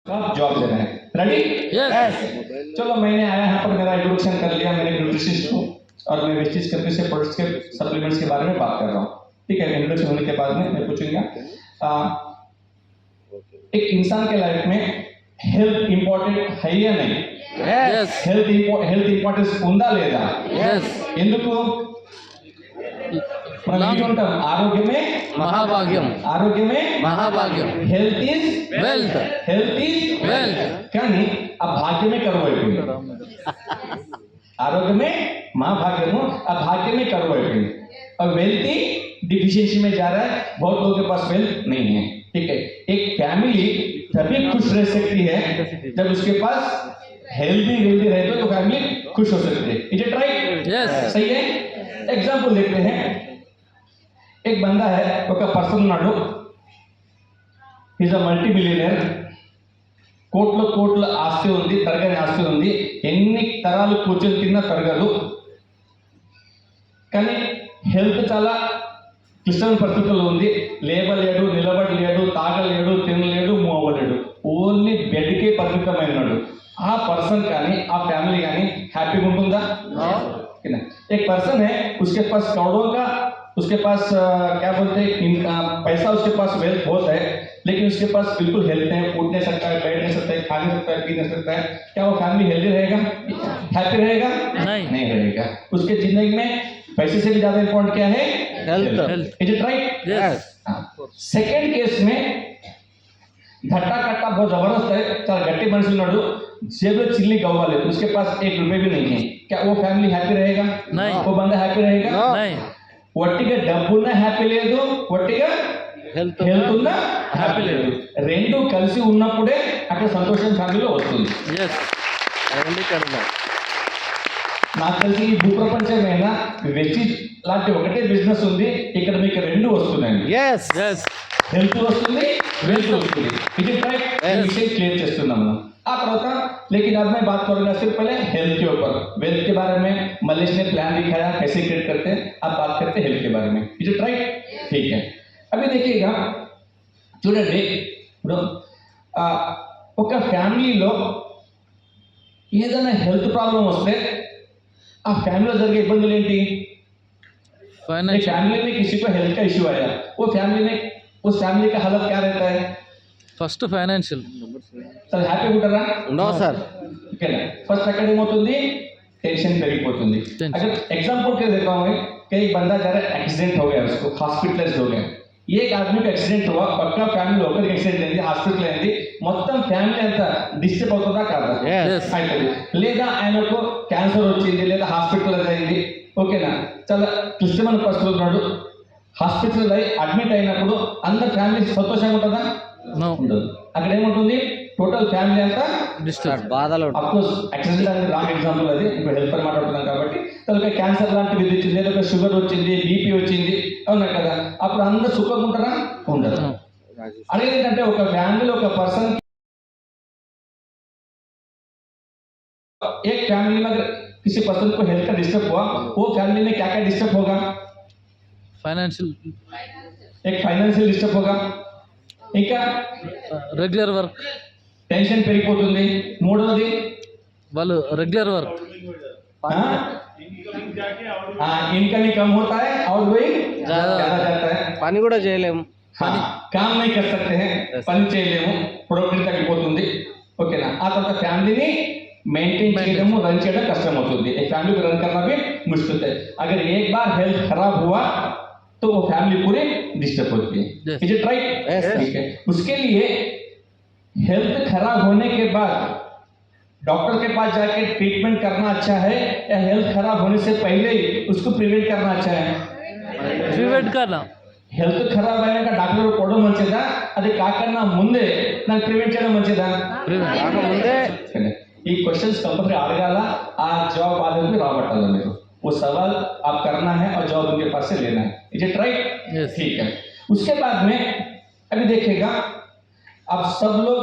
आप जॉब देना है। रेडी? यस। चलो मैंने आया यहाँ पर, मेरा इंट्रोडक्शन कर लिया, मैंने न्यूट्रिशनिस्ट हूँ और मैं वेस्टेज करके से प्रोडक्ट्स के सप्लीमेंट्स के बारे में बात कर रहा हूँ। ठीक है, इंट्रोडक्शन होने के बाद में मैं पूछूंगा एक इंसान के लाइफ में हेल्थ इंपॉर्टेंट है या नहीं? Yes. హెల్త్ ఇంపార్టెన్స్ ఉందా లేదా? Yes. ఎందుకు? మనం వింటుంటాం ఆరోగ్యమే మహాభాగ్యం. ఆరోగ్యమే మహాభాగ్యం. Health is wealth. Health is wealth. కానీ ఆ భాగ్యమే కరువు అయిపోయింది. ఆరోగ్యమే महाभाग्यमो अब भाग्य में करो है और वेल्थ डिफिशियंसी में जा रहा है, बहुत लोगों के पास वेल्थ नहीं है। ठीक है, एक फैमिली तभी खुश रह सकती है जब उसके पास हेल्दी वेल्दी रहे तो फैमिली खुश हो सकती है। Is it right? Yes. सही है। एग्जांपल देखते हैं, एक बंदा है, ఒక పర్సన్ ఉన్నాడు, ఈజ్ అ మల్టీ మిలియనర్, కోట్ల కోట్ల ఆస్తి ఉంది, తరగని ఆస్తి ఉంది, ఎన్ని తరాలు కూర్చొని తిన్నా తరగదు, కానీ హెల్త్ చాలా క్లిష్టమైన పరిస్థితుల్లో ఉంది, లేవలేడు, నిలబడలేడు, తాగలేడు, తినలేడు, మూవ్ అవ్వలేడు, ఓన్లీ బెడ్కే పరిమితమైనాడు. ఆ పర్సన్ కానీ ఆ ఫ్యామిలీ కానీ హ్యాపీగా ఉంటుందా? एक पर्सन है, उसके पास करोड़ों का, उसके पास क्या बोलते हैं पैसा, उसके पास वेल्थ बहुत है, लेकिन उसके पास बिल्कुल हेल्थ नहीं, उठ नहीं सकता है, बैठ नहीं सकता है, खा नहीं सकता है, पी नहीं सकता है, क्या वो फैमिली हेल्दी रहेगा? हैप्पी रहेगा? नहीं रहेगा। उसके जिंदगी में पैसे से भी ज्यादा इंपॉर्टेंट क्या है? Health. Is it right? Yes. Second case में घट्टा कट्टा बहुत जबरदस्त है, చాలా గట్టి మనిషి ఉన్నాడు, जेब में चिल्ली गवा ले, उसके पास एक रुपए भी नहीं है, क्या वो फैमिली हैप्पी रहेगा? नहीं। वो बंदा हैप्पी रहेगा? नहीं. ఒట్టిగా డబ్బున్న హ్యాపీ లేదు, ఒట్టిగా హెల్త్ హెల్త్ ఉన్న హ్యాపీ లేదు, రెండు కలిసి ఉన్నప్పుడే అక్కడ సంతోషం ఫ్యామిలీలో వస్తుంది. Yes. నాకు తెలిసి ఈ భూప్రపంచమైన వెస్టీజ్ లాంటి ఒకటే బిజినెస్ ఉంది, ఇక్కడ మీకు రెండు వస్తున్నాయి. Yes. Yes. हेल्थ वस्तुंदी, वेल्थ वस्तुंदी, इज इट राइट? विषय क्लियर చేస్తున్నాం మనం. ఆ తర్వాత लेकिन अब मैं बात करूंगा सिर्फ पहले हेल्थ के ऊपर। वेल्थ के बारे में मलेश ने प्लान दिखाया कैसे क्रिएट करते हैं, अब बात करते हैं हेल्थ के बारे में। Is it right? ठीक है, अभी देखिएगा, చూడండి, ఇప్పుడు ఒక ఫ్యామిలీలో ఏదైనా హెల్త్ ప్రాబ్లం వస్తే ఆ ఫ్యామిలీలో జరిగే ఇబ్బందులు ఏంటి? फैमिली में किसी को हेल्थ का इश्यू आया, वो फैमिली में उस फैमिली का हालत क्या रहता है? First financial. సరే హ్యాపీ ఉంటారా? No sir. ఓకేనా, ఫస్ట్ అక్కడ ఏమవుతుంది? टेंशन పెరిగిపోతుంది. अगर एग्जांपल के देता हूं, कई बंदा जरा एक्सीडेंट हो गया, उसको हॉस्पिटलाइज्ड हो गया, एक आदमी का एक्सीडेंट हुआ, पक्का फ्यामिली ఒకరికి యాక్సిడెంట్ అయింది, హాస్పిటల్ అయింది, మొత్తం ఫ్యామిలీ అంతా డిస్టర్బ్ అవుతుందా కాదా? అవుతుంది. లేదా ఆయనకు క్యాన్సర్ వచ్చింది, లేదా హాస్పిటల్ అయింది, ఓకేనా, చాలా క్లిష్టమైన పరిస్థితుల్లో ఉన్నాడు, హాస్పిటల్ అడ్మిట్ అయినప్పుడు అందరు ఫ్యామిలీ సంతోషంగా ఉంటుందా? ఉండదు. అక్కడ ఏముంటుంది? టోటల్ ఫ్యామిలీ అంతా డిస్టర్బ్, బాధలు. అఫ్ కోర్స్ యాక్సిడెంట్ అనేది రాంగ్ ఎగ్జాంపుల్, అది ఇప్పుడు హెల్త్ పర్ మాట్లాడుతున్నాం కాబట్టి. తర్వాత క్యాన్సర్ లాంటివి వచ్చింది, లేదా షుగర్ వచ్చింది, బీపీ వచ్చింది, అవునా కదా, అప్పుడు అందరూ సుఖంగా ఉంటారా? ఉండదు. అనేది ఏంటంటే ఒక ఫ్యామిలీలో ఒక పర్సన్, एक फैमिली में किसी पर्सन को हेल्थ का डिस्टर्ब हुआ, वो फैमिली में क्या क्या डिस्टर्ब होगा? ఫైనాన్షియల్, एक फाइनेंशियल डिस्टर्ब होगा, ఇంకా రెగ్యులర్ వర్క్, టెన్షన్ పెరిగిపోతుంది, మూడవది వాళ్ళు రెగ్యులర్ వర్క్, इनकम कम होता है और वही ज्यादा जाता है, పని కూడా చేయలేము, काम नहीं कर सकते हैं, పని చేయలేము, ప్రొడక్టివిటీ తగ్గిపోతుంది, ఓకేనా. ఆ తర్వాత ఫ్యామిలీని मेंटेन చేయడము, రన్ చేయడం కష్టం అవుతుంది, एक फैमिली को रन करना भी मुश्किल है। अगर एक बार हेल्थ खराब हुआ तो वो फैमिली पूरी डिस्टर्ब होती है। Is it right? ठीक है, उसके लिए हेल्थ खराब होने के बाद डॉक्टर के पास जाके ट्रीटमेंट करना अच्छा है, या हेल्थ खराब होने से पहले ही उसको प्रिवेंट करना अच्छा है? ప్రివెంట్ करना. హెల్త్ ఖరాబ్ అయినాక డాక్టర్ పోవడం మంచిదా, అది కాకన్నా ముందే నాకు ప్రివెంట్ చేయడం మంచిదా? ముందే. ఈ క్वेश्चंस कंपल्सरी అడగాల, ఆ జవాబు వాళ్ళకి రాబట్టాలి మీరు, वो सवाल आप करना है और जवाब उनके पास से लेना है। Is it right? ठीक है, उसके बाद में अभी देखिएगा, अब सब लोग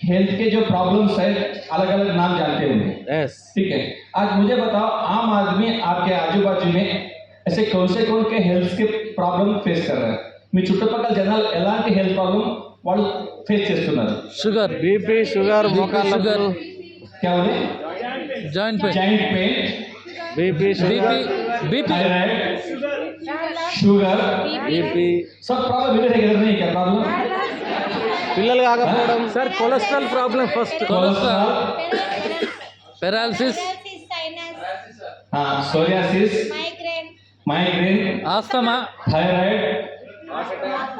हेल्थ के जो प्रॉब्लम्स है अलग अलग नाम जानते होंगे। ठीक है, आज मुझे बताओ, आम आदमी आपके आजू बाजू में ऐसे कौन के हेल्थ के प्रॉब्लम फेस कर रहे हैं? మీ చుట్టుపక్కల జనాలు ఎలాంటి హెల్త్ ప్రాబ్లం వాళ్ళు ఫేస్ చేస్తున్నారు. షుగర్, బీపీ, షుగర్, మోకాళ్ళ షుగర్, क्या बोले? Joint pain, joint pain, BP, BP, BP, thyroid, sugar, BP, सब प्रॉब्लम इधर है, इधर नहीं है क्या प्रॉब्लम? పిల్లలు కాకపోవడం, sir cholesterol problem first, cholesterol, paralysis, हाँ psoriasis, migraine, asthma, thyroid,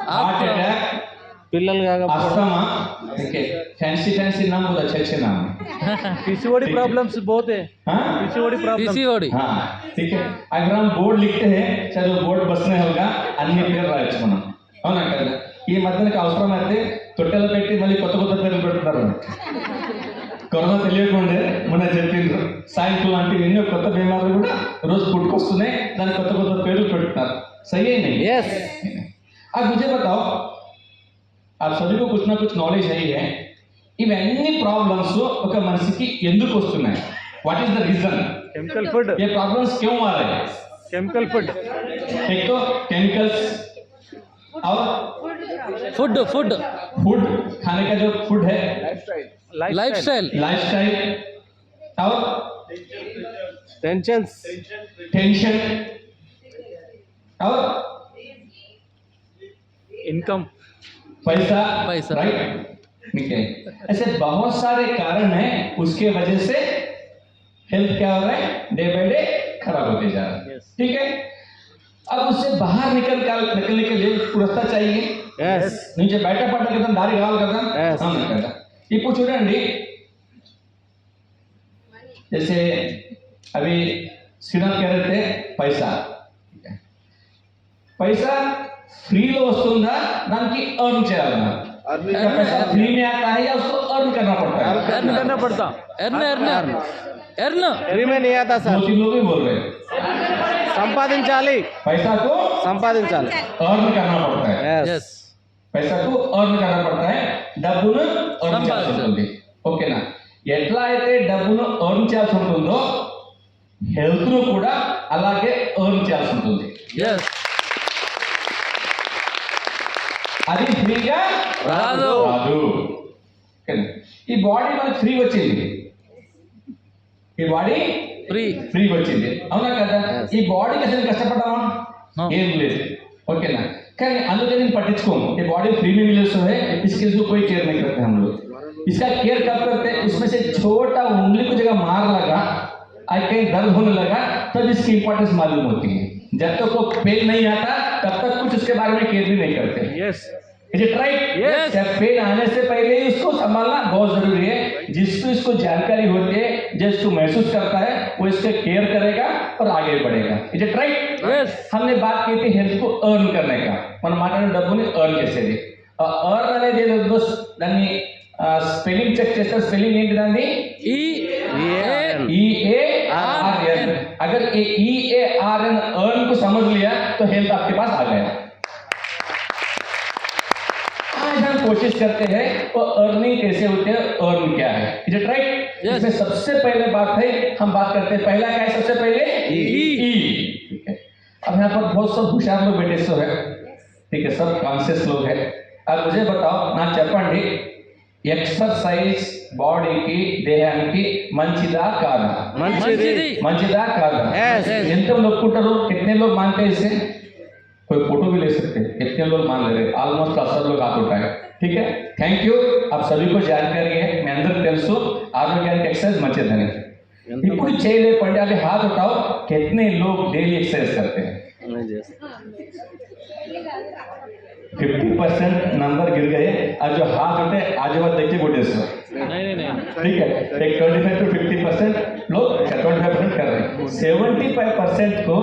heart attack, పిల్లలు కాకపోవడం, अस्थमा, ठीक है, फैंसी नाम बहुत अच्छे नाम है. పిసిఓడి ప్రాబ్లమ్స్ పోతే, हाँ పిసిఓడి ప్రాబ్లమ్, పీసీఓడి, हाँ ठीक है. अगर हम बोर्ड लिखते हैं चलो बोर्ड बस में होगा అన్ని పేర్లు రాయొచ్చు మనం, అవునా కదా? ఈ మధ్యనకి అవసరం అయితే తొట్టెలు పెట్టి మళ్ళీ కొత్త పేర్లు పెడుతున్నారు. కరోనా తెలియకుండా మొన్న చెప్పిండ్రు సాయంత్రం లాంటి ఎన్నో కొత్త బీమార్లు కూడా రోజు పుట్టుకొస్తున్నాయి, దానికి కొత్త పేర్లు పెడుతున్నారు. सही है नहीं? yes, अब मुझे बताओ, आप सभी को कुछ ना कुछ नॉलेज है ही है, ఇవన్నీ ప్రాబ్లమ్స్ ఒక మనిషికి ఎందుకు వస్తున్నాయి? What is the reason? Chemical food, ये प्रॉब्लम्स क्यों आ रहे हैं? కెమికల్ ఫుడ్, एक तो केमिकल्स और ఫుడ్, ఫుడ్, फूड, खाने का जो फूड है, లైఫ్ స్టైల్, लाइफस्टाइल और టెన్షన్స్, टेंशन और ఇన్కమ్, पैसा, पैसा। राइट? ठीक है. ऐसे बहुत सारे कारण हैं, उसके वजह से हेल्थ क्या हो रहा है? डे बाय डे खराब होते जा रहा है. Yes. ठीक है. अब उससे बाहर निकलने के लिए रास्ता चाहिए. yes, నుంచి బయటపడ్డ కదా దారి కావాలి కదా. Yes. అవును కదా. ఇప్పుడు చూడండి, जैसे अभी श्रीनाथ कह रहे थे पैसा, पैसा ఫ్రీలో వస్తుందా, దానికి ఎర్న్ చేయాలన్నా? पैसा फ्री में आता है या उसको अर्न करना पड़ता है? ఎర్న్ करना पड़ता, ఎర్న్ ఎర్న్ ఎర్న్, ఫ్రీ మే नहीं आता दो సార్, तीन लोग भी बोल रहे हैं సంపాదించాలి, पैसा को సంపాదించాలి, अर्न करना पड़ता है. yes, ఎస్, पैसा को अर्न करना पड़ता है, డబ్బును ఎర్న్ చేయాల్సి సంపాదించాలి. ఉంటుంది. ఓకేనా? ఎట్లా అయితే డబ్బును ఎర్న్ చేయాల్సి ఉంటుందో హెల్త్ ను కూడా అలాగే ఎర్న్ చేయాల్సి ఉంటుంది. ఎస్, అది ఫ్రీగా రాదు. రాదు. ఓకేనా? ఈ బాడీ మనకి ఫ్రీ వచ్చింది, ఈ బాడీ ఫ్రీ, ఫ్రీ వచ్చింది, అవునా కదా? ఈ బాడీకి అసలు కష్టపడ్డామా? No. ఏం లేదు. ఓకేనా? కానీ అందుకని నేను పట్టించుకోము. ये बॉडी फ्री में मिले सो है, इसके इसको कोई केयर नहीं करते हम लोग. इसका केयर कब करते हैं? उसमें से छोटा उंगली को जगह मार लगा, आज कहीं दर्द होने लगा, तब इसकी इंपॉर्टेंस मालूम होती है. जब तक वो पेन नहीं आता तब तक कुछ उसके बारे में केयर भी नहीं करते. yes, Is it right? Yes. जब पेन आने से पहले ही उसको संभालना बहुत जरूरी है. जिसको इसको जानकारी होती है, जो इसको महसूस करता है, वो इसका केयर करेगा और आगे बढ़ेगा. Is it right? Yes. हमने बात की थी हेल्थ को अर्न करने का. మన మాట్లాడిన డబ్బుని ఎర్న్ చేసేది. ఎర్న్ అనేది ఏదో దాన్ని స్పెల్లింగ్ చెక్ చేస్తే స్పెల్లింగ్ ఏంటి దాన్ని? EARN, EARN. अगर ये EARN अर्न को समझ लिया तो हेल्थ आपके पास आ गया. आज हम कोशिश करते हैं वो अर्निंग कैसे होते हैं, अर्न क्या है. Is it right? Yes. इसमें सबसे पहले बात है, हम बात करते हैं पहला क्या है सबसे पहले? E. ठीक है. अब यहाँ पर बहुत सब होशियार लोग बैठे सो है, ठीक है, सब कॉन्शियस लोग हैं. अब मुझे बताओ ना, చెప్పండి, ఎక్సర్సైజ్ బాడీకి దేహానికి మంచిదా కాదా? మంచిది, మంచిదా కాదా? Yes. ఎంత ఒప్పుకుంటారు? कितने लोग मानते हैं इसे? कोई फोटो भी ले सकते हैं. कितने लोग मान ले रहे? ऑलमोस्ट 80 लोग हाथ उठाए. ठीक है, थैंक यू. आप सभी को जानकारी है, मैं अंदर తెలుసు ఆరోగ్యానికి ఎక్సర్సైజ్ మంచిదని. ఇప్పుడు చేయలేకపోతే అవి हाथ उठाओ, कितने लोग डेली एक्सरसाइज करते हैं? 50% नंबर गिर गए. और जो हाथ उठे आजू बाजू देख के बोटे सो, ठीक है, एक 25 to 50% लोग 25% कर रहे हैं. 75% को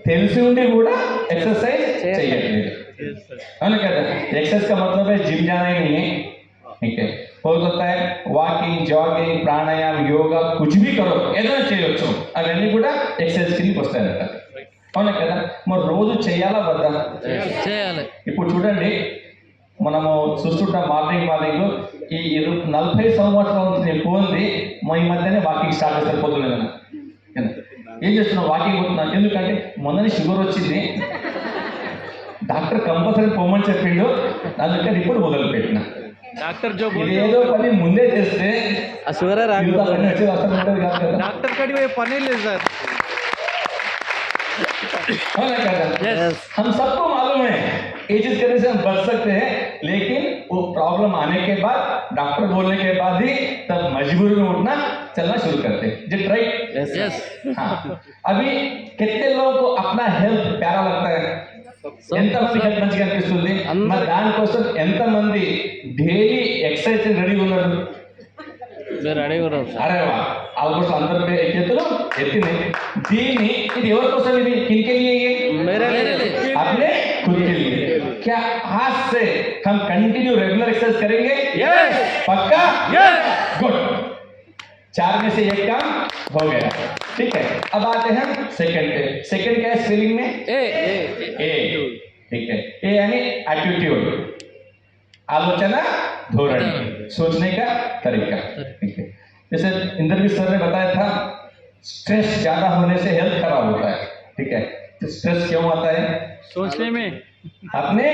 తెలిసి ఉండి కూడా एक्सरसाइज చేయట్లేదు. అవునా కదా? एक्सरसाइज का मतलब है जिम जाना ही नहीं है. ठीक है, हो सकता है వాకింగ్, జాగింగ్, ప్రాణాయామ, యోగా कुछ भी करो, ఏదైనా చేయొచ్చు. అవన్నీ కూడా ఎక్సర్సైజ్ కిందకి వస్తాయన్నమాట. అవునా కదా? మరి రోజు చేయాలా వద్దా? చేయాలి. ఇప్పుడు చూడండి, మనము చూస్తుంటాం మార్నింగ్ ఈ 40 సంవత్సరాల నుంచి నేను పోంది ఈ మధ్యనే వాకింగ్ స్టార్ట్ చేస్తారు పొద్దున. ఏం చేస్తున్నావు? వాకింగ్ పోతున్నాను. ఎందుకంటే మొన్ననే షుగర్ వచ్చింది, డాక్టర్ కంపల్సరీ పోమని చెప్పిండు, అందుకని ఇప్పుడు మొదలు పెట్టిన. డాక్టర్ జో ఇదేదో పని ముందే చేస్తే ఆ షుగరే ఇంత రాకపోతే పని వచ్చేది అసలు ఉండేది కాదు కదా. డాక్టర్ కాడికి పోయే పని లేదు సార్. అవునా కదా? Yes. हम सबको मालूम है ये चीज करने से हम बच सकते हैं, लेकिन वो प्रॉब्लम आने के बाद डॉक्टर बोलने के बाद ही तब मजबूरी में उठना चलना शुरू करते हैं. जी राइट. यस हाँ. अभी कितने लोगों को अपना हेल्थ प्यारा लगता है? ఎంతమంది హెల్త్ మంచిగా అనిపిస్తుంది? మరి దానికోసం ఎంతమంది డైలీ ఎక్సర్సైజ్ రెడీ ఉన్నారు? మీరు రెడీ కూడా అరే వా, ఆల్మోస్ట్ అందరి చేతులు ఎత్తినాయి. దీన్ని ఇది ఎవరి కోసం? ఇది కిన్కే లియే ये? मेरे अपने खुद के लिए. क्या आज से हम कंटिन्यू रेगुलर एक्सरसाइज करेंगे? Yes. पक्का? Yes. गुड. 4 में से एक काम हो गया. ठीक है, अब आते हैं सेकंड पे. सेकंड क्या है स्पेलिंग में? ఏ ए. ठीक है, ए यानी एटीट्यूड, आलोचना धोरण, सोचने का तरीका. ठीक है, जैसे इंद्रजीत सर ने बताया था स्ट्रेस ज्यादा होने से हेल्थ खराब होता है. ठीक है, तो स्ट्रेस क्यों आता है? सोचने में अपने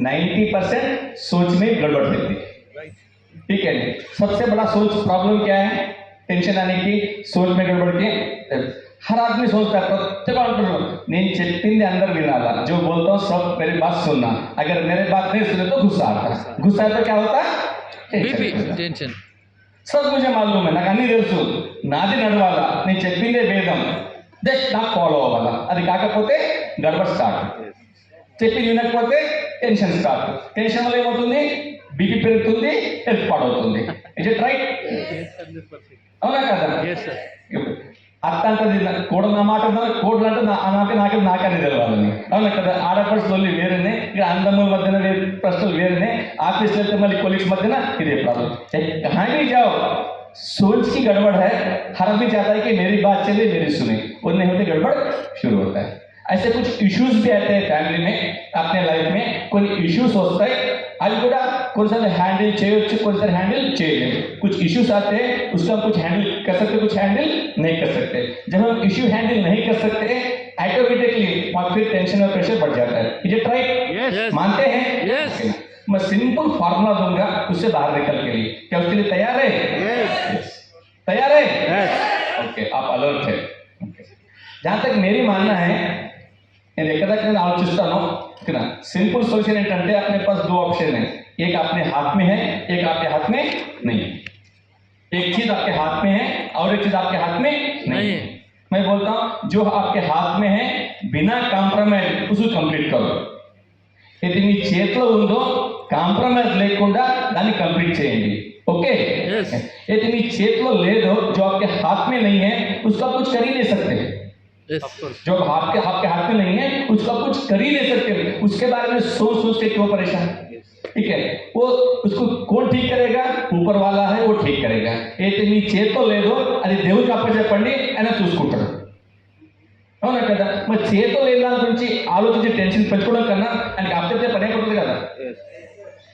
90% सोच में गड़बड़ रहती है. ठीक है, सबसे बड़ा सोच प्रॉब्लम क्या है? टेंशन आने की, सोच में गड़बड़ की. हर आदमी सोचता है, प्रत्येक अंटाరు నేను చెప్పింది అందరు వినాలా, जो बोलता हूँ सब मेरी बात सुनना, अगर मेरे बात नहीं सुने तो गुस्सा आता है. गुस्सा तो क्या होता है? BP tension. టెన్షన్ सब मुझे मालूम है, నాకు అన్ని తెలుసు, నాది నడవాలా, నేను చెప్పిందే వేదం, జస్ట్ నాకు ఫాలో అవ్వాలా. అది కాకపోతే గడబడ్ స్టార్ట్. చెప్పి వినకపోతే టెన్షన్ స్టార్ట్. టెన్షన్ వల్ల ఏమవుతుంది? బీపీ పెరుగుతుంది, హెల్త్ పాడవుతుంది. Is it right? అవునా కదా? yes sir. అత్త అంటది కోడలు నా మాట కోడలు అంటే నాకని తెలవాలని. అవునా కదా? ఆడపడుచులు వేరేనే, ఇక్కడ అందముల మధ్యన వేరే ప్రశ్నలు వేరేనే, ఆఫీస్లో వెళ్తే మళ్ళీ కొలీగ్స్ మధ్యన ఇదే ప్రాబ్లం. कहाँ भी जाओ सोच की गड़बड़ है. हर आदमी चाहता है कि मेरी बात चले, मेरी सुने, और नहीं होते गड़बड़ शुरू होता है. ऐसे कुछ इश्यूज भी आते हैं फैमिली में, अपने लाइफ में कोई इश्यूज होता है. अभी కూడా కొన్నిసార్లు హ్యాండిల్ చేయొచ్చు, కొన్నిసార్లు హ్యాండిల్ చేయలేము. कुछ इश्यूज आते हैं, उसको हम कुछ हैंडल कर सकते, कुछ हैंडल नहीं कर सकते. जब हम इश्यू हैंडल नहीं कर सकते ऑटोमेटिकली वहाँ फिर टेंशन और प्रेशर बढ़ जाता है. Is it right? Yes. मानते हैं? Yes. Okay. मैं सिंपल फार्मूला दूंगा उससे बाहर निकल के लिए. क्या उसके लिए तैयार है? Yes. तैयार है? Yes. ओके, आप अलर्ट है. जहाँ तक मेरी मानना है, నేను ఎక్కడ నేను ఆలోచిస్తాను, ఓకేనా, సింపుల్ सॉल्यूशन ఏంటంటే अपने पास दो ऑप्शन है, एक अपने हाथ में है, एक आपके हाथ में नहीं. एक चीज आपके हाथ में है और एक चीज आपके हाथ में नहीं है. मैं बोलता हूँ जो आपके हाथ में है बिना కాంప్రమైజ్ उसको కంప్లీట్ करो. ఇది మీ చేతిలో ఉందో కాంప్రమైజ్ లేకుండా దాన్ని కంప్లీట్ చేయండి. ओके? Yes. यदि మీ చేతిలో లేదో जो आपके हाथ में नहीं है उसका कुछ कर ही नहीं सकते. जो आपके हाथ में नहीं है उसका कुछ कर ही नहीं सकते. उसके बारे में सोच सोच के क्यों परेशान? ठीक है, वो उसको कौन ठीक करेगा? ऊपर वाला है, वो ठीक करेगा. అయితే మీ చేతిలో లేదో అది దేవుడికి అప్పచెప్పండి, ఆయన చూసుకుంటాడు. అవునా కదా? మరి చేతిలో లేని దాని గురించి ఆలోచించి టెన్షన్ పెట్టుకోవడం కన్నా ఆయనకి అప్పచెప్తే పని అయిపోతుంది కదా.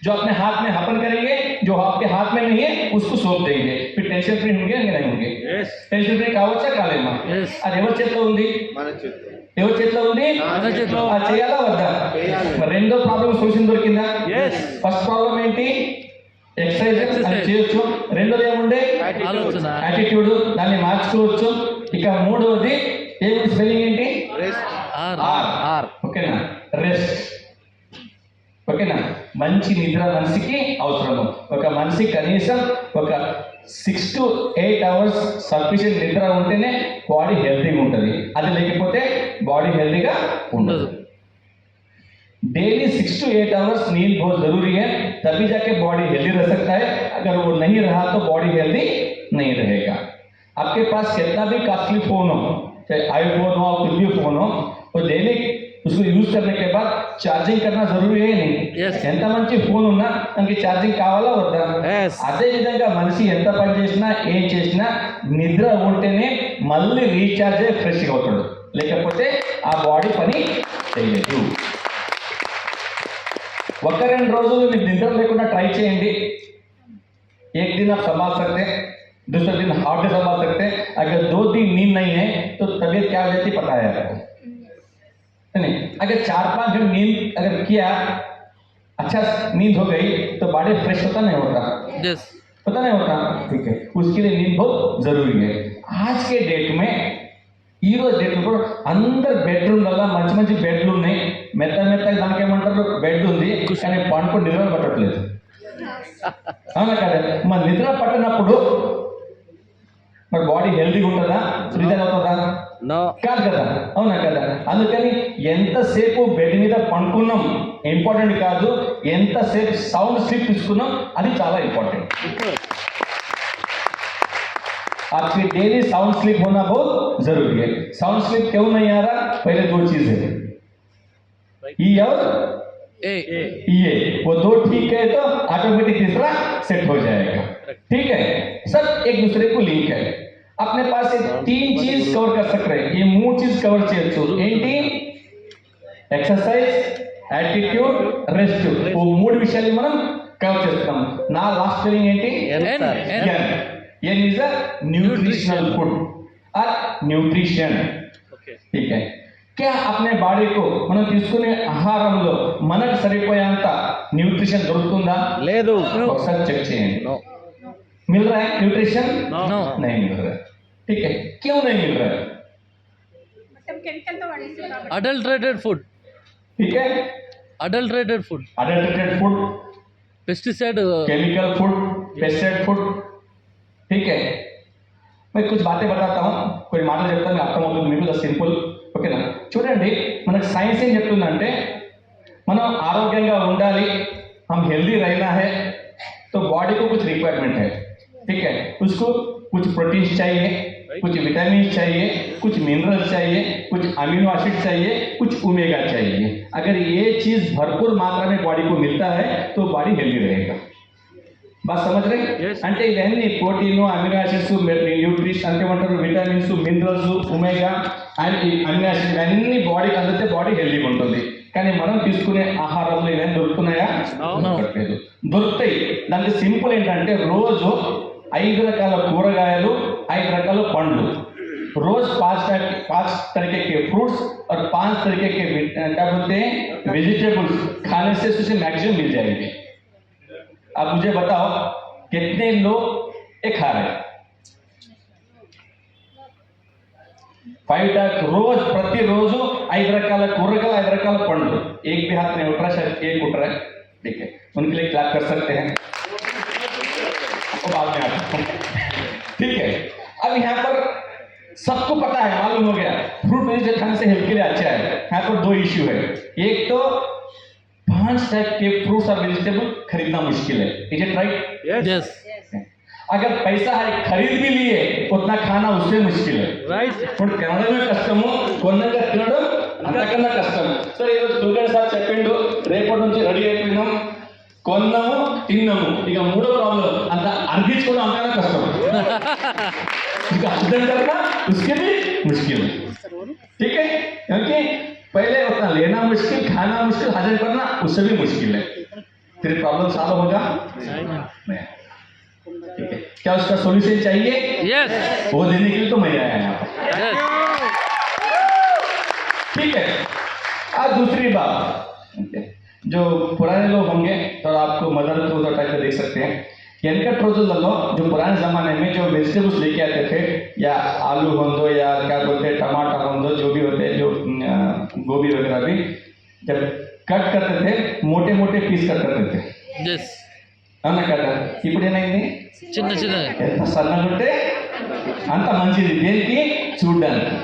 जो अपने हाथ में अपन करेंगे, जो आपके हाथ में नहीं है उसको सौंप देंगे, फिर टेंशन फ्री होंगे या नहीं होंगे? Yes. టెన్షన్ ఫ్రీ కావచ్చా కాలేమా? Yes. అది ఎవరి చేతిలో ఉంది? మన చేతిలో. ఎవరి చేతిలో ఉంది? మన చేతిలో. అది చేయాలా వద్దా? చేయాలి. మరి రెండో ప్రాబ్లం సొల్యూషన్ దొరికిందా? Yes. ఫస్ట్ ప్రాబ్లం ఏంటి? ఎక్సర్సైజ్, అది Exercise. చేయొచ్చు. రెండోది ఏముండే? ఆలోచన యాటిట్యూడ్, దాన్ని మార్చుకోవచ్చు. ఇక మూడవది ఏమిటి? స్పెల్లింగ్ ఏంటి? Rest. R R. ఓకేనా? రెస్ట్. ఓకేనా? మంచి నిద్ర మనిషికి అవసరము. ఒక మనిషి కనీసం ఒక 6 to 8 అవర్స్ సఫిషియెంట్ నిద్ర ఉంటేనే బాడీ హెల్తీగా ఉంటుంది. అది లేకపోతే బాడీ హెల్తీగా ఉండదు. डेली 6 to 8 आवर्स नींद बहुत जरूरी है, तभी जाके बॉडी हेल्दी रह सकता है. अगर वो नहीं रहा तो बॉडी हेल्दी नहीं रहेगा. आपके पास कितना भी कॉस्टली फोन हो, चाहे आईफोन हो, कुछ भी फोन हो, वो डेली उसको यूज करने के बाद चार्जिंग करना जरूरी है नहीं? Yes. ఎంత మంచి ఫోన్ ఉన్నా దానికి ఛార్జింగ్ కావాలా వద్దా? Yes. అదే విధంగా మనిషి ఎంత పని చేసినా ఏం చేసినా నిద్ర ఉంటేనే మళ్ళీ రీఛార్జ్ అయ్యి ఫ్రెష్గా అవుతాడు, లేకపోతే ఆ బాడీ పని చేయలేదు. ఒక 2 రోజులు మీరు నిద్ర లేకుండా ట్రై చేయండి. एक दिन आप संभाल सकते हैं, दूसरे दिन हाफ डे संभाल सकते हैं. अगर 2 दिन नींद नहीं है तो तबीयत क्या हो जाती पता है आपको, नहीं? अगर 4-5 घंटे नींद अगर किया अच्छा नींद हो गई तो बॉडी फ्रेश होता नहीं होता, यस पता नहीं होता, ठीक है, उसके लिए नींद बहुत जरूरी है. आज के डेट में ఈ రోజు డేట్ కూడా అందరు బెడ్రూమ్లలో మంచి మంచి బెడ్లు ఉన్నాయి, మెత్తగా దానికి ఏమంటారు బెడ్ ఉంది, కానీ పండుకొని నిద్ర పట్టట్లేదు. అవునా కదా? మరి నిద్ర పట్టినప్పుడు మరి బాడీ హెల్తీగా ఉంటుందా, రిజైన్ అవుతుందా? నో కాదు కదా, అవునా కదా? అందుకని ఎంతసేపు బెడ్ మీద పండుకున్నాం ఇంపార్టెంట్ కాదు, ఎంతసేపు సౌండ్ స్లీప్ తీసుకున్నాం అది చాలా ఇంపార్టెంట్. आपकी डेली साउंड स्लीप होना बहुत जरूरी है. साउंड स्लीप क्यों नहीं आ रहा? पहले दो चीज है, ई और ए ये, वो दो ठीक है तो ऑटोमेटिक तीसरा सेट हो जाएगा. ठीक है, सब एक दूसरे को लिंक है. अपने पास ये तीन चीज कवर कर सकते हैं, ये मूड चीज कवर చేయొచ్చు. ఏంటి? Exercise, attitude, rest. ఓ మూడు విషయాలు మనం కవర్ చేస్తాం. నా లాస్ట్ ఫీలింగ్ ఏంటి? N is a nutritional food or nutrition. ठीक है, क्या अपने బాడీ को మనం తీసుకునే ఆహారంలో మనకు సరిపోయేంత న్యూట్రిషన్ దొరుకుతుందా? లేదు. ఒకసారి చెక్ చేయండి. नो मिल रहा है न्यूट्रिशन? नो नहीं मिल रहा है. ठीक है, क्यों नहीं मिल रहा है? अडल्ट्रेटेड फूड ठीक है, adulterated food adulterated food, pesticide chemical food, pesticide food. ठीक है, मैं कुछ बातें बताता हूँ, कोई మాటలు చెప్తాను, అర్థమవుతుంది మీకు, సింపుల్. ఓకేనా? చూడండి, మనకు సైన్స్ ఏం చెప్తుందంటే మనం ఆరోగ్యంగా ఉండాలి, हम हेल्दी रहना है तो बॉडी को कुछ रिक्वायरमेंट है. ठीक है, उसको कुछ प्रोटीन्स चाहिए, कुछ विटामिन चाहिए, कुछ मिनरल्स चाहिए, कुछ अमीनो एसिड चाहिए, कुछ ओमेगा चाहिए. अगर ये चीज भरपूर मात्रा में बॉडी को मिलता है तो बॉडी हेल्दी रहेगा. బాగా समझ रहे? అంటే ఇవన్నీ ప్రోటీన్, అమినో యాసిడ్స్, న్యూట్రిషన్ అంటే ఏమంటారు, vitamins, minerals, omega and amino acids ఇవన్నీ బాడీకి అందితే బాడీ హెల్దీగా ఉంటుంది. కానీ మనం తీసుకునే ఆహారంలో ఇవన్నీ దొరుకుతున్నాయా? దొరకట్లేదు. దొరుకుతాయి. దానికి సింపుల్ ఏంటంటే రోజు 5 రకాల కూరగాయలు, 5 రకాల పండ్లు, रोज 5 तरीके के फ्रूट्स और 5 तरीके के क्या बोलते हैं वेजिटेबल्स खाने से उसे मैक्सिमम मिल जाएंगे. अब मुझे बताओ कितने लोग ये खा रहे हैं? 5 रोज प्रतिरोजु 5 रकाल కూరగాయలు, 5 रकाल पंड्లు. एक भी हाथ नहीं उठ रहा, शायद एक उठ रहा है. ठीक है, उनके लिए क्लैप कर सकते हैं. बाद में आता हूं. ठीक है, अब यहाँ पर सबको पता है, मालूम हो गया फ्रूट वेजिटेबल खाने से हेल्थ के लिए अच्छा है. यहाँ पर 2 इश्यू है. एक तो 5 टाइप के फ्रूट्स और वेजिटेबल खरीदना मुश्किल है. Is it right? यस अगर पैसा है खरीद भी लिए उतना खाना उससे मुश्किल है. Right. ఇప్పుడు తినడమే కష్టము, కొన్నాక తినడం అంతకన్నా కష్టం. సరే, ఈరోజు దుర్గన్ సార్ చెప్పిండు, రేపటి నుంచి రెడీ అయిపోయినాం, కొన్నాము, తిన్నాము, ఇక మూడో ప్రాబ్లం అంత అర్గించుకోవడం అంతకన్నా కష్టం. ఇక అర్థం करना उसके भी मुश्किल है. ठीक है, क्योंकि पहले उतना लेना मुश्किल, खाना मुश्किल, हजम करना उससे भी मुश्किल है. फिर प्रॉब्लम सॉल्व होगा नहीं. ठीक है, क्या उसका सॉल्यूशन चाहिए? यस वो देने के लिए तो मैं आया यहाँ पर. यस ठीक है, आज दूसरी बात, जो पुराने लोग होंगे तो आपको मदर को टाइप का देख सकते हैं. వెనకటి రోజులలో जो पुराने जमाने में जो वेजिटेबल्स लेके आते थे, या आलू होंदो या क्या बोलते हैं टमाटर होंदो, जो भी होते हैं, जो गोभी वगैरह भी जब कट करते थे मोटे मोटे पीस कट करते थे. यस అవునా కదా? ఇప్పుడు ఏమైంది? చిన్న చిన్న ఎంత సన్నగా ఉంటే అంత మంచిది, దేనికి? చూడ్డానికి.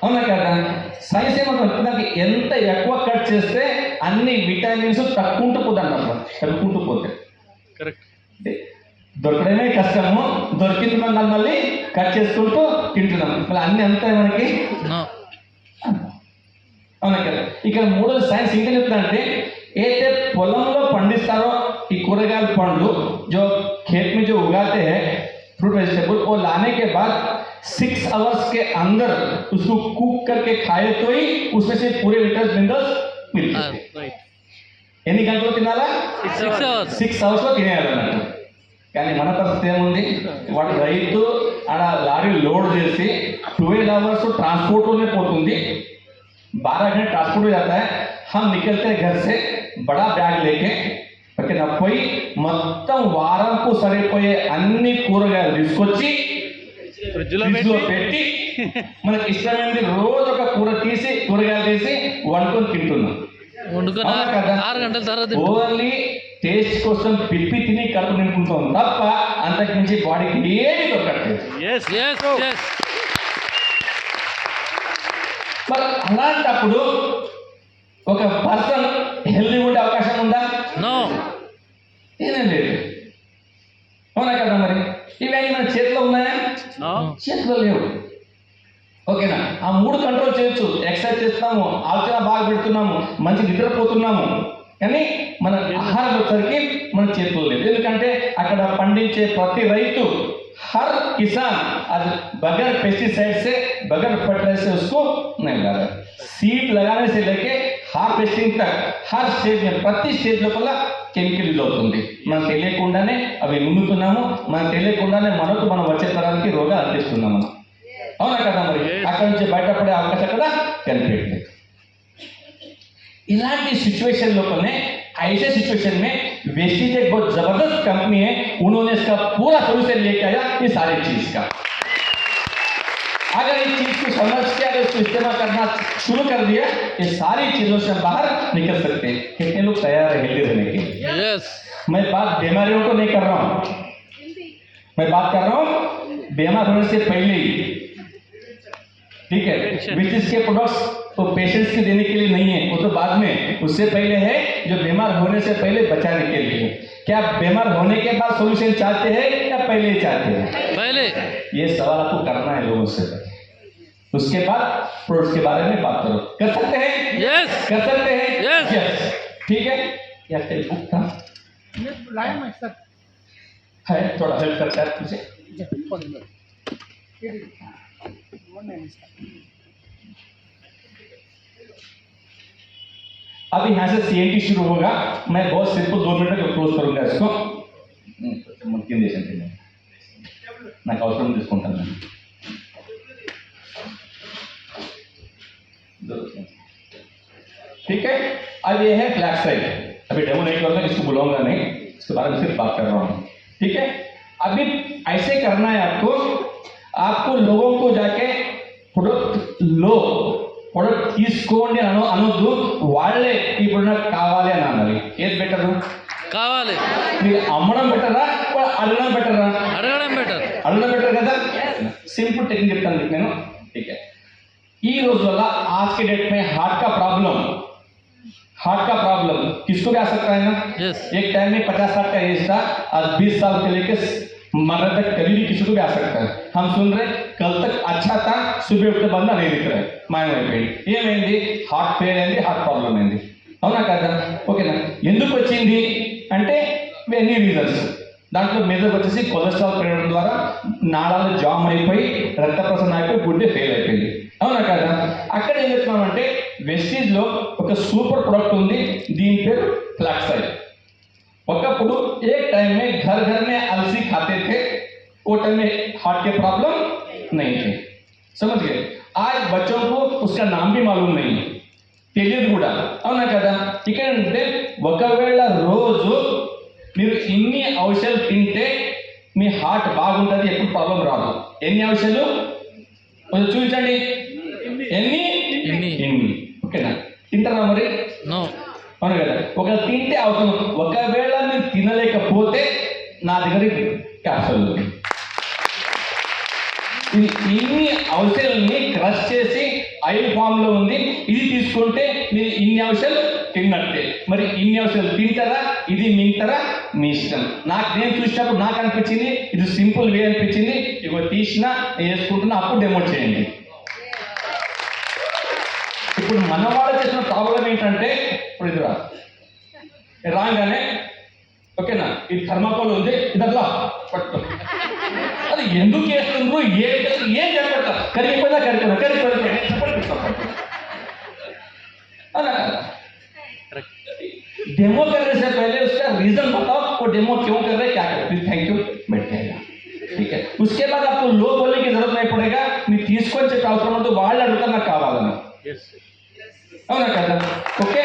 అవునా కదా? సైన్స్ ఏమంటుంది, దానికి ఎంత ఎక్కువ కట్ చేస్తే అన్ని విటమిన్స్ తక్కువ పోతాయి అన్నమాట, తగ్గుకుంటూ పోతాయి. కరెక్ట్. దొరకడమే కష్టము, దొరికింది మనం మళ్ళీ కట్ చేసుకుంటూ తింటున్నాం, మళ్ళీ అన్ని అంతా మనకి. నో అవునా కదా? ఇక్కడ మూడోది సైన్స్ ఇంకా చెప్తానంటే, ఏదైతే పొలంలో పండిస్తారో ఈ కూరగాయల పండ్లు, जो खेत में जो उगाते हैं फ्रूट वेजिटेबल, वो लाने के बाद 6 आवर्स के अंदर उसको कुक करके खाए तो ही उसमें से पूरे विटामिन मिनरल्स मिलते हैं. రైట్ ఎన్ని గంటలు తినాలా? 6 అవర్స్ 6 అవర్స్ లో తినేయాలన్నట్టు. కానీ మన పరిస్థితి ఏముంది? వాడు రైతు ఆడ లారీ లోడ్ చేసి 12 आवर्स ट्रांसपोर्ट में పోతుంది, 12 घंटे ट्रांसपोर्ट हो जाता है. हम निकलते हैं घर से బడా బ్యాగ్ లేకే ఓకేనా పోయి మొత్తం వారంకు సరిపోయే అన్ని కూరగాయలు తీసుకొచ్చి ఫ్రిడ్జ్ లో ఫ్రిడ్జ్ లో పెట్టి మనకి ఇష్టమైనది రోజు ఒక కూరగాయలు తీసి వండుకొని తింటున్నాం. వండుకొని అవునా కదా? 6 గంటల తర్వాత తింటాం. ఓన్లీ టేస్ట్ కోసం పిప్పి తిని కడుపు నింపుకుంటాం తప్ప అంతకు మించి బాడీకి ఏమి దొరకట్లేదు. yes Yes, yes. మరి అలాంటప్పుడు ఒక పర్సన్ హెల్దీ ఉండే అవకాశం ఉందా? No. ఏమీ లేదు. అవునా కదా? మరి ఇవన్నీ మన చేతిలో ఉన్నాయా? no చేతిలో లేవు. ఓకేనా? ఆ 3 కంట్రోల్ చేయొచ్చు. ఎక్సర్సైజ్ చేస్తున్నాము, ఆలోచన బాగా పెడుతున్నాము, మంచి నిద్రపోతున్నాము, కానీ మన ఆహారం వచ్చరికి మన చేతిలో లేదు. ఎందుకంటే అక్కడ పండించే ప్రతి రైతు हर किसान आज बगैर पेस्टिसाइड से बगैर फर्टिलाइजर से उसको नहीं लगा रहा. सीड लगाने से लेके हार्वेस्टिंग तक हर स्टेज में ప్రతి స్టేజ్ లోపల కెమికల్ యూజ్ అవుతుంది. మనం తెలియకుండానే అవి ముందుతున్నాము, మనం తెలియకుండానే మనం వచ్చే తరానికి రోగాలు అందిస్తున్నాము. అవునా కదా? మరి అక్కడ నుంచి బయటపడే అవకాశం కూడా కనిపించలేదు. इलांटी सिचुएशन लोपने ऐसे सिचुएशन में वेस्टेज एक बहुत जबरदस्त कंपनी है, उन्होंने इसका पूरा सोल्यूशन लेके आया ये सारी चीज का. अगर इस चीज को समझ के अगर इसको इस्तेमाल करना शुरू कर दिया ये सारी चीजों से बाहर निकल सकते हैं. कितने लोग तैयार है हेल्दी रहने के? Yes. मैं बात बीमारियों को नहीं कर रहा हूँ, मैं बात कर रहा हूँ बीमार होने से पहले ही. ठीक है? बिजनेस के प्रोडक्ट्स तो पेशेंट्स के देने के लिए नहीं है, वो तो बाद में, उससे पहले है जो बीमार होने से पहले बचाने के लिए. क्या बीमार होने के बाद सॉल्यूशन चाहते हैं या पहले ही चाहते हैं? पहले. ये सवाल आपको करना है लोगों से. उसके बाद प्रोडक्ट्स के बारे में बात करो. कर सकते हैं? Yes. कर सकते हैं? Yes. ठीक है? या कोई बुक था है थोड़ा हेल्प करता है मुझे. अब यहाँ से CNT शुरू होगा. मैं बहुत सिंपल 2 मिनट में क्लोज करूंगा इसको. నాకు అవసరం తీసుకుంటాను నేను. ठीक है? अब ये है फ्लैग साइड. अभी डेमो नहीं करूंगा, इसको बुलाऊंगा नहीं, इसके बारे में सिर्फ बात कर रहा हूँ. ठीक है? अभी ऐसे करना है आपको. आपको लोगों को जाके प्रोडक्ट लो, प्रोडक्ट తీసుకోండి అనొద్దు, వాళ్ళే ఈ ప్రోడక్ట్ కావాలి అని అనాలి. ఏది బెటర్? కావాలి. మీరు అమ్మడం బెటరా అడగడం బెటరా? అడగడం బెటర్. అడగడం బెటర్ కదా? సింపుల్ టెక్నిక్ చెప్తాను మీకు నేను. ठीक है? ఈ రోజు వల్ల आज के डेट में हार्ट का प्रॉब्लम किसको भी आ सकता है ना? Yes. एक टाइम में 50-60 का एज था, आज 20 साल से लेकर मरने तक कभी भी किसी को भी आ सकता है. हम सुन रहे कल तक अच्छा था, सुबह उठते बंदा नहीं दिख रहा है, మాయమైపోయింది. ఏమైంది? హార్ట్ ఫెయిల్ అయింది, హార్ట్ ప్రాబ్లం అయింది. అవునా కదా? ఓకేనా? ఎందుకు వచ్చింది అంటే ఎన్ని రీజన్స్. దాంట్లో మేజర్ వచ్చేసి కొలెస్ట్రాల్ పెరగడం ద్వారా నాళాలు జామ్ అయిపోయి రక్త ప్రసరణ అయిపోయి గుండె ఫెయిల్ అయిపోయింది. అవునా కదా? అక్కడ ఏం చెప్తున్నామంటే వెస్టీజ్ లో ఒక సూపర్ ప్రోడక్ట్ ఉంది, దీని పేరు ఫ్లాక్సైడ్. ఒకప్పుడు एक टाइम में घर में अलसी खाते थे, वो टाइम में हार्ट के प्रॉब्लम नहीं थे. समझ गए? आज बच्चों को उसका नाम भी मालूम नहीं, తెలియదు కూడా. అవునా కదా? ఇక్కడ అంటే ఒకవేళ రోజు మీరు ఇన్ని ఔషధాలు తింటే మీ హార్ట్ బాగుంటుంది, ఎప్పుడు ప్రాబ్లం రాదు. ఎన్ని ఔషధాలు కొంచెం చూపించండి. ఎన్ని? ఓకేనా? తింటారా మరి? నో. అవును కదా? ఒకవేళ తింటే అవసరం, ఒకవేళ మీరు తినలేకపోతే నా దగ్గర క్యాప్సూల్ ఉంది. ఇది ఇన్ని ఔషధాలని క్రష్ చేసి ఆయిల్ ఫామ్ లో ఉంది, ఇది తీసుకుంటే మీరు ఇన్ని ఔషధాలు తిన్నట్టే. మరి ఇన్ని ఔషధాలు తింటారా, ఇది మింటారా మీ ఇష్టం. నేను చూసినప్పుడు నాకు అనిపించింది ఇది సింపుల్ వే అనిపించింది. ఇగో తీసినా వేసుకుంటున్నా, అప్పుడు డెమో చేయండి. ఇప్పుడు మన వాళ్ళు చేసిన ప్రాబ్లం ఏంటంటే ఇప్పుడు ఇది రాగానే ఓకేనా, ఇది థర్మాకోల్ ఉంది, ఇదట్లా పట్టు. అది ఎందుకు వేస్తుండ్రు, ఏం చెప్పట్లా, కరిగిపోయినా डेमो करने से पहले उसका रीजन बताओ, वो डेमो क्यों कर रहे हैं, क्या कर रहे हैं. थैंक यू, बैठ जाएगा. ठीक है? उसके बाद आपको लो बोलने की जरूरत नहीं पड़ेगा. మీరు తీసుకొని చెప్పే అవసరం ఉంది, వాళ్ళు అడుగుతారు నాకు కావాలని. అవునా కదా? ఓకే.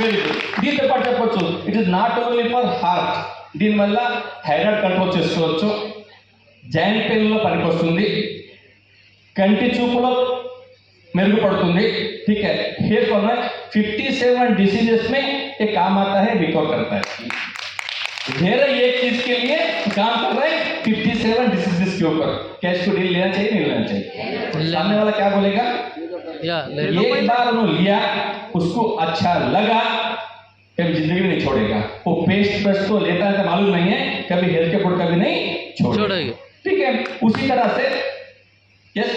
Very good. దీంతో పాటు చెప్పొచ్చు it is not only for heart. దీనివల్ల థైరాయిడ్ కంట్రోల్ చేసుకోవచ్చు, జాయింట్ పెయిన్లో పనికొస్తుంది, కంటి చూపులో మెరుగుపడుతుంది. ठीक है, हेयर कॉर्नर 57 डिसीजेस में ये काम आता है, रिकवर करता है. मेरा एक चीज के लिए काम कर रहा है 57 डिसीजेस के ऊपर. क्या इसको डील लेना चाहिए नहीं लेना चाहिए? सामने वाला क्या बोलेगा? या ले एक बार उन्होंने लिया, उसको अच्छा लगा, कभी जिंदगी में नहीं छोड़ेगा. वो पेस्ट तो लेता है तो मालूम नहीं है, कभी हेल्थ के प्रोडक्ट कभी नहीं छोड़ेगा. ठीक है, उसी तरह से यस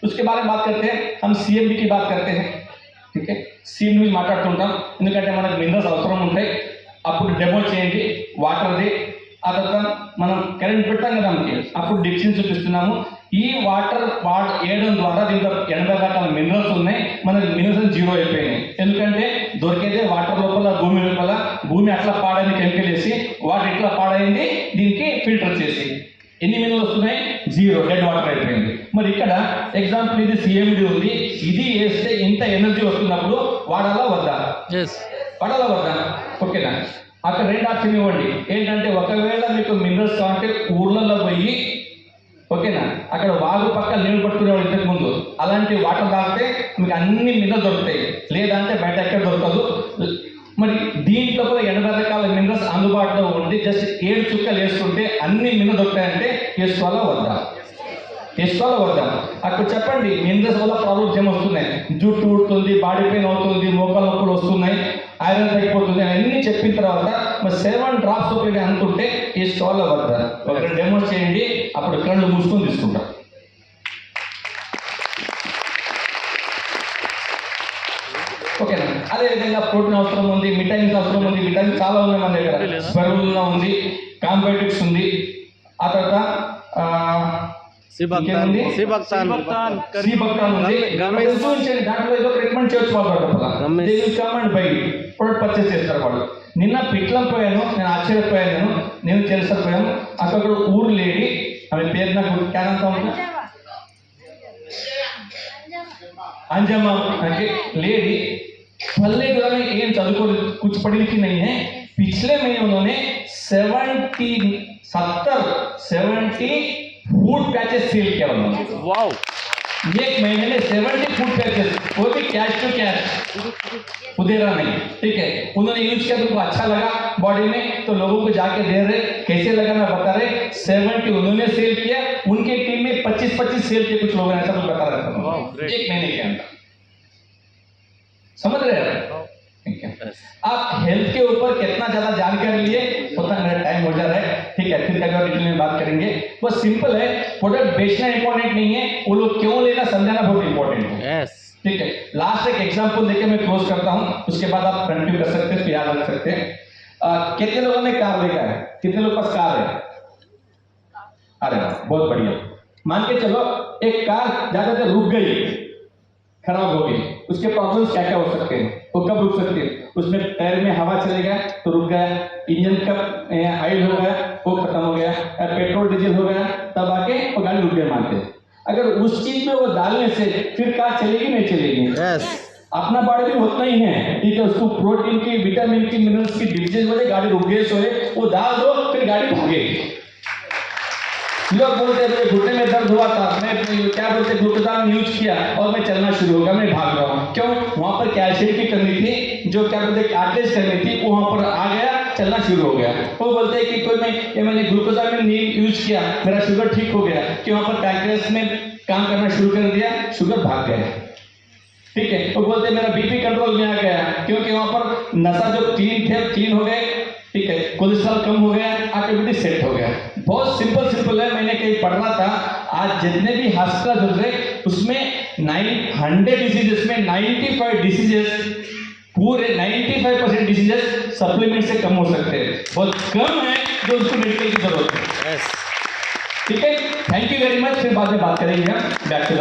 उसके बारे में बात करते हैं. हम CMD की बात करते हैं. ठीक है, CMD మాట్లాడుతుంటాం ఎందుకంటే మనకు మినరల్స్ అవసరం ఉంటాయి. అప్పుడు డెమో చేయండి వాటర్ది. ఆ తర్వాత మనం కరెంట్ పెట్టాం కదా మనకి, అప్పుడు డిక్షన్ చూపిస్తున్నాము. ఈ వాటర్ వేయడం ద్వారా దీంట్లో 80 రకాల మినరల్స్ ఉన్నాయి. మనకి మినరల్స్ జీరో అయిపోయినాయి. ఎందుకంటే దొరికేదే వాటర్ లోపల, భూమి లోపల. భూమి అట్లా పాడైంది కెమికల్ వేసి, వాటర్ ఎట్లా పాడైంది దీనికి ఫిల్టర్ చేసి. ఎన్ని మినరల్ వస్తున్నాయి? జీరో, డెడ్ వాటర్ అయిపోయింది. మరి ఇక్కడ ఎగ్జాంపుల్ ఇది CMD ఉంది, ఇది వేస్తే ఇంత ఎనర్జీ వస్తున్నప్పుడు వాడాలా వద్దా? వాడాలా వద్దా? ఓకేనా? అక్కడ రెండు ఆప్షన్ ఇవ్వండి. ఏంటంటే ఒకవేళ మీకు మినరల్స్ కావాలంటే ఊర్లలో పోయి, ఓకేనా, అక్కడ వాగు పక్క నీళ్ళు పట్టుకునేవాళ్ళు ఇంతకు ముందు, అలాంటి వాటర్ తాగితే మీకు అన్ని మినరల్స్ దొరుకుతాయి. లేదంటే బయట ఎక్కడ దొరకదు. మరి దీంట్లో కూడా 80 రకాల మినరల్స్ అందుబాటులో ఉండి జస్ట్ 7 చుక్కలు వేసుకుంటే అన్ని మినరల్స్ దొరుకుతాయంటే వేసుకోవాలా వద్దా? వేసుకోవాలా వద్దా? అక్కడ చెప్పండి మినరల్స్ వల్ల ప్రాబ్లమ్స్ ఏమొస్తున్నాయి? జుట్టు ఊడుతుంది, బాడీ పెయిన్ అవుతుంది, మోకాళ్ళ నొప్పులు వస్తున్నాయి, ఐరన్ తగ్గిపోతుంది అన్నీ చెప్పిన తర్వాత మరి 7 డ్రాప్స్ ఉపయోగం అనుకుంటే వేసుకోవాలా వద్దా? ఒక డెమో చేయండి, అప్పుడు కళ్ళు మూసుకొని తీసుకుంటాం. ఓకేనా? అదేవిధంగా ప్రోటీన్ అవసరం ఉంది, విటమిన్స్ అవసరం ఉంది. విటమిన్స్ చాలా ఉన్నాయి మన దగ్గర. స్పెరులినా ఉంది, కాంబయోటిక్స్ ఉంది. ఆ తర్వాత సిబక్తాన్ ఉంది. చూపించండి, దాంట్లో ఏదో రికమెండ్ చేయొచ్చు వాళ్ళు. కమెంట్ బై ప్రొడక్ట్ పర్చేస్ చేస్తారు వాళ్ళు. నిన్న పిట్లం పోయాను, నేను ఆశ్చర్యపోయాను, నేను తెలుసపోయాను. అక్కడ ఊరు లేడీ, ఆమె పేరు నాకు క్యానంతా ఉంటుంది, अंजमा लेडी पल्ले एम चुको कुछ पढ़ी लिखी नहीं है. पिछले महीने उन्होंने 70 फूड पैचेस सेल किया उन्होंने. वाओ, एक महीने में 70 फूड पैचेस, वो भी कैश टू कैश, उधेरा नहीं. ठीक है, उन्होंने यूज किया, उनको अच्छा लगा बॉडी में, तो लोगों को जाके दे रहे. कैसे लगा मैं बता रहे. 70 उन्होंने सेल किया, उनके टीम में 25 सेल किए कुछ लोगों ने, ऐसा कुछ बता रहे थे एक महीने के अंदर. समझ रहे हैं? ठीक है, आप हेल्थ के ऊपर कितना ज्यादा जानकारी लिए उतना मेरा टाइम हो जा रहा है. ठीक है, फिर कभी और डिटेल में बात करेंगे. बस सिंपल है, प्रोडक्ट बेचना इंपॉर्टेंट नहीं है, वो लोग क्यों लेना समझाना बहुत इंपॉर्टेंट है. ठीक है, लास्ट एक एग्जांपल देके मैं क्लोज करता हूं, उसके बाद आप कंटिन्यू कर सकते हैं, तो याद रख सकते हैं. कितने लोगों ने कार देखा है? कितने लोग पास कार है? अरे बहुत बढ़िया. मान के चलो एक कार ज्यादा रुक गई, खराब हो गई, उसके प्रॉब्लम्स क्या क्या हो सकते हैं? वो कब रुक सकती है? उसमें टायर में हवा चलेगा तो रुक गया, इंजन का ऑयल हो गया वो खत्म हो गया, पेट्रोल डीजल हो गया, तब आके वो गाड़ी रुक गया मानते. अगर उस चीज में वो डालने से फिर कार चलेगी नहीं चलेगी? अपना बॉडी भी उतना ही है. ठीक है, उसको प्रोटीन की, विटामिन की, मिनरल्स की डिफिशियंसी वजह गाड़ी रुक गई, सोए वो डाल दो, फिर गाड़ी भागेगी. लोग बोलते हैं घुटने में दर्द हुआ था, मैं क्या बोलते ग्लूकोडान यूज किया और मैं चलना शुरू हो गया, मैं भाग रहा हूँ. क्यों? वहां पर कैल्शियम की कमी थी, जो क्या बोलते कार्टिलेज कमी थी, वो वहां पर आ गया, चलना शुरू हो गया. वो बोलते हैं कि कोई मैंने ग्लूकोडान यूज किया, मेरा शुगर ठीक हो गया, कि वहां पर पैंक्रियास में काम करना शुरू कर दिया, शुगर भाग गया. ठीक है, वो बोलते मेरा बीपी कंट्रोल में आ गया, क्योंकि वहां पर नशा जो क्लीन थे क्लीन हो गए. ठीक है, कोलेस्ट्रॉल कम हो गया, ऑटोमेटिक सेट हो गया. बहुत सिंपल है. मैंने कहीं पढ़ रहा था, आज जितने भी हॉस्पिटल चल रहे उसमें 100 डिसीजेस में 95 डिसीजेस, पूरे 95% डिसीजेस सप्लीमेंट से कम हो सकते हैं. बहुत कम है जो उसको मेडिकल की जरूरत है. ठीक है, थैंक यू वेरी मच. फिर बाद में बात करेंगे हम. Back to the